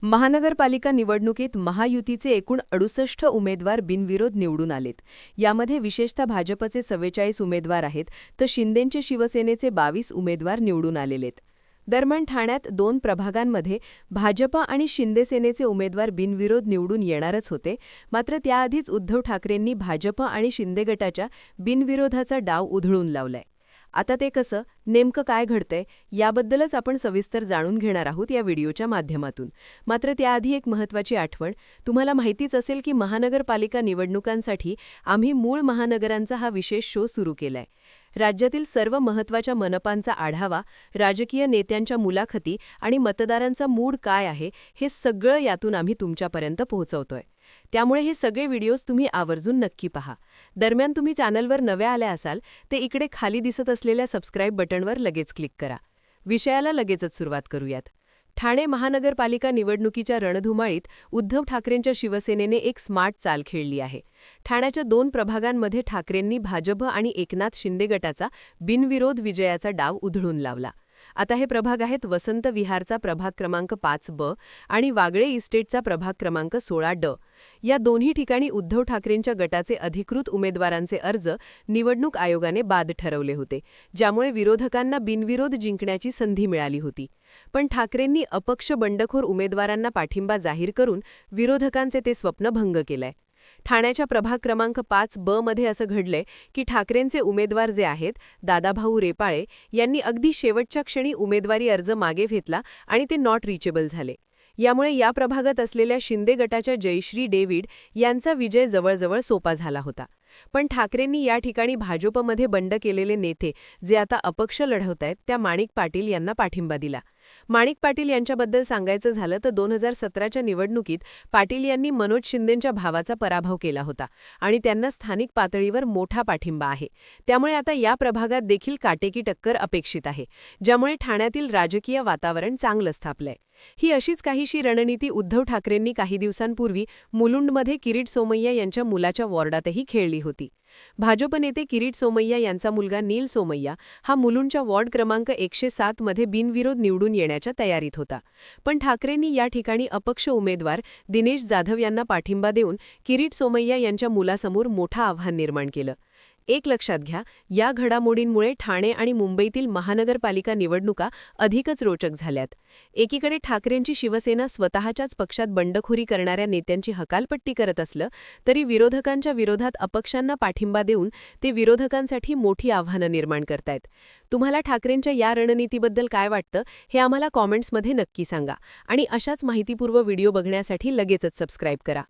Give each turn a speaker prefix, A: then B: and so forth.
A: महानगरपालिका निवडणुकीत महायुतीचे एकूण 68 उमेदवार बिनविरोध निवडून आलेत. यामध्ये विशेषतः भाजपचे 44 उमेदवार आहेत, तर शिंदेंचे शिवसेनेचे 22 उमेदवार निवडून आलेलेत. दरम्यान ठाण्यात 2 प्रभागांमध्ये भाजप आणि शिंदेसेनेचे उमेदवार बिनविरोध निवडून येणारच होते. मात्र त्याआधीच उद्धव ठाकरेंनी भाजप आणि शिंदे गटाच्या बिनविरोधाचा डाव उधळून लावलाय. आता ते कसं, नेमकं काय घडतंय, याबद्दलच आपण सविस्तर जाणून घेणार आहोत या व्हिडिओच्या माध्यमातून. मात्र त्याआधी एक महत्त्वाची आठवण. तुम्हाला माहितीच असेल की महानगरपालिका निवडणुकांसाठी आम्ही मूळ महानगरांचा हा विशेष शो सुरू केलाय. राज्यातील सर्व महत्त्वाच्या मनपांचा आढावा, राजकीय नेत्यांच्या मुलाखती आणि मतदारांचा मूड काय आहे, हे सगळं यातून आम्ही तुमच्यापर्यंत पोहोचवतोय. त्यामुळे हे सगळे व्हिडिओज तुम्ही आवर्जून नक्की पहा. दरम्यान तुम्ही चॅनलवर नव्या आल्या असाल ते इकडे खाली दिसत असलेल्या सबस्क्राईब बटणवर लगेच क्लिक करा. विषयाला लगेचच सुरुवात करूयात. ठाणे महानगरपालिका निवडणुकीच्या रणधुमाळीत उद्धव ठाकरेंच्या शिवसेनेने एक स्मार्ट चाल खेळली आहे. ठाण्याच्या 2 प्रभागांमध्ये ठाकरेंनी भाजप आणि एकनाथ शिंदे गटाचा बिनविरोध विजयाचा डाव उधळून लावला. आता हे प्रभाग आहेत वसंत विहारचा प्रभाग क्रमांक 5B आणि वागळे इस्टेटचा प्रभाग क्रमांक 16D. या दोन्ही ठिकाणी उद्धव ठाकरेंच्या गटाचे अधिकृत उमेदवारांचे अर्ज निवडणूक आयोगाने बाद ठरवले होते, ज्यामुळे विरोधकांना बिनविरोध जिंकण्याची संधी मिळाली होती. पण ठाकरेंनी अपक्ष बंडखोर उमेदवारांना पाठिंबा जाहीर करून विरोधकांचे ते स्वप्न भंग केलंय. ठाण्याच्या प्रभाग क्रमांक 5B मध्ये असं घडलंय की ठाकरेंचे उमेदवार जे आहेत दादाभाऊ रेपाळे यांनी अगदी शेवटच्या क्षणी उमेदवारी अर्ज मागे घेतला आणि ते नॉट रिचेबल झाले. यामुळे या प्रभागात असलेल्या शिंदे गटाच्या जयश्री डेव्हिड यांचा विजय जवळजवळ सोपा झाला होता. पण ठाकरेंनी या ठिकाणी भाजपमध्ये बंड केलेले नेते जे आता अपक्ष लढवतायत त्या माणिक पाटील यांना पाठिंबा दिला. माणिक पाटील यांच्याबद्दल सांगायचं झालं तर 2017च्या निवडणुकीत पाटील यांनी मनोज शिंदेंच्या भावाचा पराभव केला होता आणि त्यांना स्थानिक पातळीवर मोठा पाठिंबा आहे. त्यामुळे आता या प्रभागात देखील काटेकी टक्कर अपेक्षित आहे, ज्यामुळे ठाण्यातील राजकीय वातावरण चांगलं स्थापलंय. ही अशीच काहीशी रणनीती उद्धव ठाकरेंनी काही दिवसांपूर्वी मुलुंडमध्ये किरीट सोमय्या यांच्या मुलाच्या वॉर्डातही खेळली होती. भाजप नेते किरीट सोमय्या यांचा मुलगा नील सोमय्या हा मुलुंडच्या वॉर्ड क्रमांक 107 मध्ये बिनविरोध निवडून येण्याच्या तयारीत होता. पण ठाकरेंनी या ठिकाणी अपक्ष उमेदवार दिनेश जाधव यांना पाठिंबा देऊन किरीट सोमय्या यांच्या मुलासमोर मोठं आव्हान निर्माण केलं. एक लक्षात घ्या, या घडामोडींमुळे ठाणे आणि मुंबईतील महानगरपालिका निवडणुका अधिकच रोचक झाल्यात. एकीकडे ठाकरेंची शिवसेना स्वतःच्याच पक्षात बंडखोरी करणाऱ्या नेत्यांची हकालपट्टी करत असलं तरी विरोधकांच्या विरोधात अपक्षांना पाठिंबा देऊन ते विरोधकांसाठी मोठी आव्हानं निर्माण करतायत. तुम्हाला ठाकरेंच्या या रणनीतीबद्दल काय वाटतं हे आम्हाला कॉमेंट्समध्ये नक्की सांगा आणि अशाच माहितीपूर्व व्हिडिओ बघण्यासाठी लगेचच सबस्क्राईब करा.